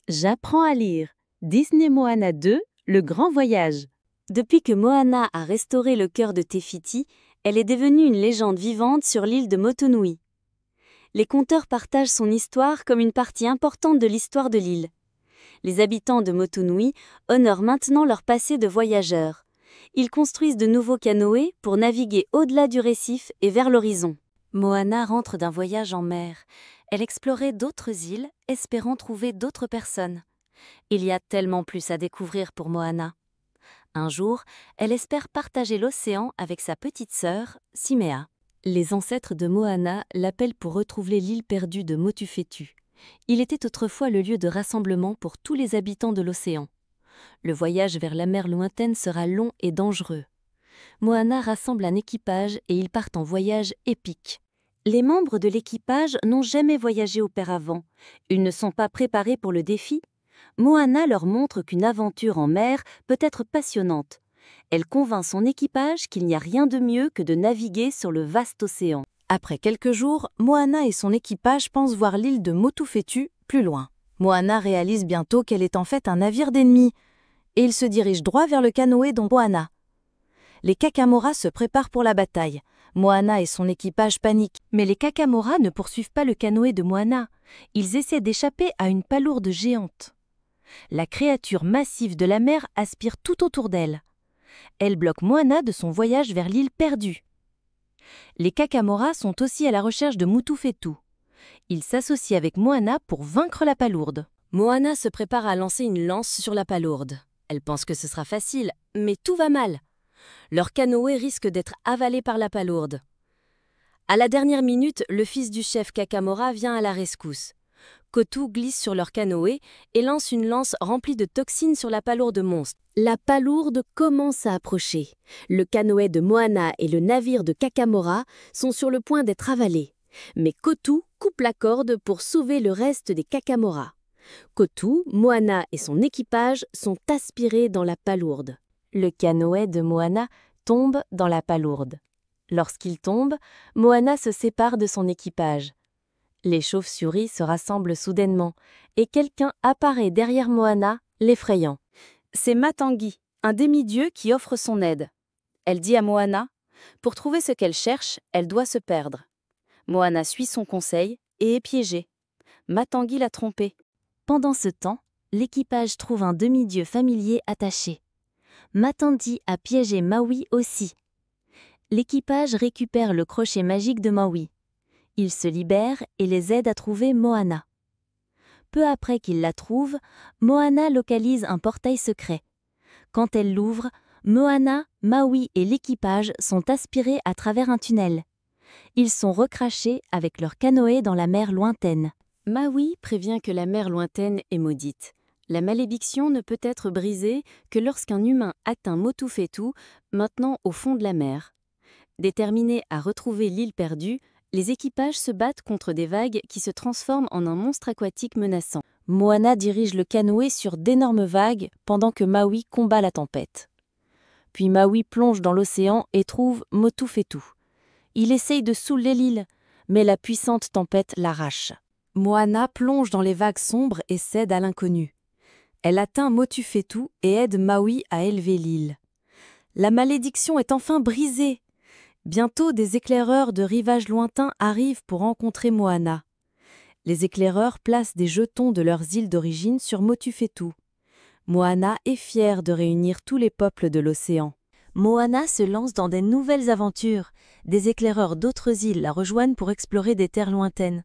J'apprends à lire. Disney Moana 2, le grand voyage. Depuis que Moana a restauré le cœur de Te Fiti, elle est devenue une légende vivante sur l'île de Motunui. Les conteurs partagent son histoire comme une partie importante de l'histoire de l'île. Les habitants de Motunui honorent maintenant leur passé de voyageurs. Ils construisent de nouveaux canoës pour naviguer au-delà du récif et vers l'horizon. Moana rentre d'un voyage en mer. Elle explorait d'autres îles, espérant trouver d'autres personnes. Il y a tellement plus à découvrir pour Moana. Un jour, elle espère partager l'océan avec sa petite sœur, Simea. Les ancêtres de Moana l'appellent pour retrouver l'île perdue de Motufetu. Il était autrefois le lieu de rassemblement pour tous les habitants de l'océan. Le voyage vers la mer lointaine sera long et dangereux. Moana rassemble un équipage et ils partent en voyage épique. Les membres de l'équipage n'ont jamais voyagé auparavant. Ils ne sont pas préparés pour le défi. Moana leur montre qu'une aventure en mer peut être passionnante. Elle convainc son équipage qu'il n'y a rien de mieux que de naviguer sur le vaste océan. Après quelques jours, Moana et son équipage pensent voir l'île de Motufetu plus loin. Moana réalise bientôt qu'elle est en fait un navire d'ennemi, et il se dirige droit vers le canoë dont Moana. Les Kakamora se préparent pour la bataille. Moana et son équipage paniquent, mais les Kakamora ne poursuivent pas le canoë de Moana. Ils essaient d'échapper à une palourde géante. La créature massive de la mer aspire tout autour d'elle. Elle bloque Moana de son voyage vers l'île perdue. Les Kakamora sont aussi à la recherche de Mutufetu. Ils s'associent avec Moana pour vaincre la palourde. Moana se prépare à lancer une lance sur la palourde. Elle pense que ce sera facile, mais tout va mal. Leur canoë risque d'être avalé par la palourde. À la dernière minute, le fils du chef Kakamora vient à la rescousse. Kotu glisse sur leur canoë et lance une lance remplie de toxines sur la palourde monstre. La palourde commence à approcher. Le canoë de Moana et le navire de Kakamora sont sur le point d'être avalés. Mais Kotu coupe la corde pour sauver le reste des Kakamora. Kotu, Moana et son équipage sont aspirés dans la palourde. Le canoë de Moana tombe dans la palourde. Lorsqu'il tombe, Moana se sépare de son équipage. Les chauves-souris se rassemblent soudainement et quelqu'un apparaît derrière Moana, l'effrayant. C'est Matangi, un demi-dieu qui offre son aide. Elle dit à Moana, pour trouver ce qu'elle cherche, elle doit se perdre. Moana suit son conseil et est piégée. Matangi l'a trompée. Pendant ce temps, l'équipage trouve un demi-dieu familier attaché. Matangi a piégé Maui aussi. L'équipage récupère le crochet magique de Maui. Il se libère et les aide à trouver Moana. Peu après qu'il la trouve, Moana localise un portail secret. Quand elle l'ouvre, Moana, Maui et l'équipage sont aspirés à travers un tunnel. Ils sont recrachés avec leur canoë dans la mer lointaine. Maui prévient que la mer lointaine est maudite. La malédiction ne peut être brisée que lorsqu'un humain atteint Motufetu, maintenant au fond de la mer. Déterminés à retrouver l'île perdue, les équipages se battent contre des vagues qui se transforment en un monstre aquatique menaçant. Moana dirige le canoë sur d'énormes vagues pendant que Maui combat la tempête. Puis Maui plonge dans l'océan et trouve Motufetu. Il essaye de soulever l'île, mais la puissante tempête l'arrache. Moana plonge dans les vagues sombres et cède à l'inconnu. Elle atteint Motufetu et aide Maui à élever l'île. La malédiction est enfin brisée. Bientôt, des éclaireurs de rivages lointains arrivent pour rencontrer Moana. Les éclaireurs placent des jetons de leurs îles d'origine sur Motufetu. Moana est fière de réunir tous les peuples de l'océan. Moana se lance dans des nouvelles aventures. Des éclaireurs d'autres îles la rejoignent pour explorer des terres lointaines.